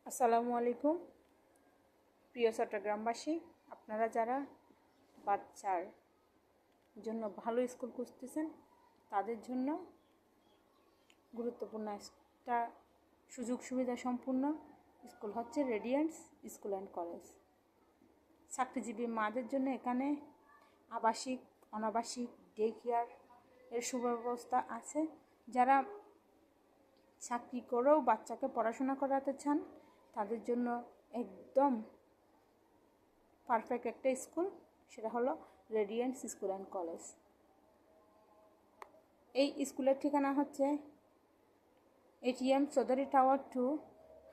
আসসালামু আলাইকুম প্রিয় চট্টগ্রামবাসী, আপনারা যারা বাচ্চার জন্য ভালো স্কুল খুঁজতেছেন তাদের জন্য গুরুত্বপূর্ণ একটা সুযোগ সুবিধা সম্পূর্ণ স্কুল হচ্ছে রেডিয়েন্টস স্কুল অ্যান্ড কলেজ। চাকরিজীবী মাদের জন্য এখানে আবাসিক, অনাবাসিক, ডে কেয়ার এর সুব্যবস্থা আছে। যারা চাকরি করেও বাচ্চাকে পড়াশোনা করাতে চান তাদের জন্য একদম পারফেক্ট একটা স্কুল, সেটা হলো রেডিয়েন্টস স্কুল অ্যান্ড কলেজ। এই স্কুলের ঠিকানা হচ্ছে এটিএম চৌধুরী টাওয়ার 2,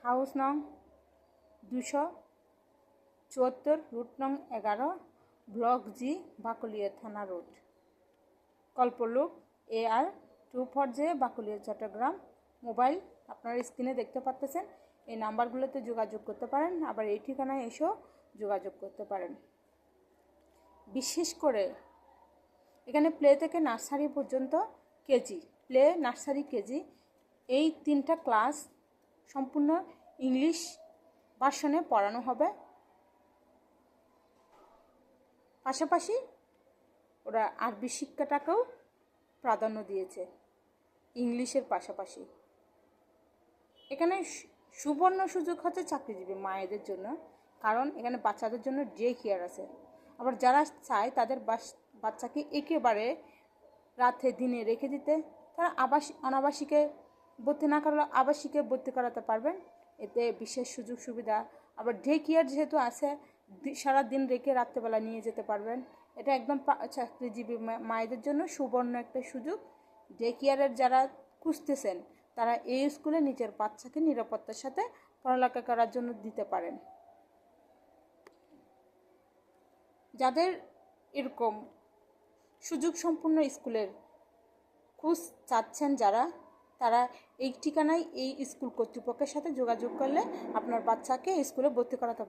হাউস নং 274, রুট নং 11, ব্লক জি, বাকলিয়া থানা রোড, কল্পলুক AR24J, বাকলিয়া, চট্টগ্রাম। মোবাইল আপনারা স্ক্রিনে দেখতে পাচ্ছেন, এই নাম্বারগুলোতে যোগাযোগ করতে পারেন, আবার এই ঠিকানায় এসেও যোগাযোগ করতে পারেন। বিশেষ করে এখানে প্লে থেকে নার্সারি পর্যন্ত কেজি, প্লে, নার্সারি, কেজি, এই 3টা ক্লাস সম্পূর্ণ ইংলিশ ভার্সনে পড়ানো হবে। পাশাপাশি ওরা আরবি শিক্ষাটাকেও প্রাধান্য দিয়েছে ইংলিশের পাশাপাশি। এখানে সুবর্ণ সুযোগ হচ্ছে চাকরিজীবী মায়েদের জন্য, কারণ এখানে বাচ্চাদের জন্য ডে কেয়ার আছে। আবার যারা চায় তাদের বাচ্চাকে একেবারে রাতে দিনে রেখে দিতে, তারা অনাবাসিকে ভর্তি না করলে আবাসিকে ভর্তি করাতে পারবেন, এতে বিশেষ সুযোগ সুবিধা। আবার ডে কেয়ার যেহেতু আছে, সারা দিন রেখে রাত্রেবেলা নিয়ে যেতে পারবেন। এটা একদম চাকরিজীবী মায়েদের জন্য সুবর্ণ একটা সুযোগ। ডে কেয়ারের যারা খুঁজতেছেন তারা এই স্কুলে নিজের বাচ্চাকে নিরাপত্তার সাথে পড়ালেখা করার জন্য দিতে পারেন। যাদের এরকম সুযোগ সম্পন্ন স্কুলের খোঁজ চাচ্ছেন যারা, তারা এই ঠিকানায় এই স্কুল কর্তৃপক্ষের সাথে যোগাযোগ করলে আপনার বাচ্চাকে স্কুলে ভর্তি করাতে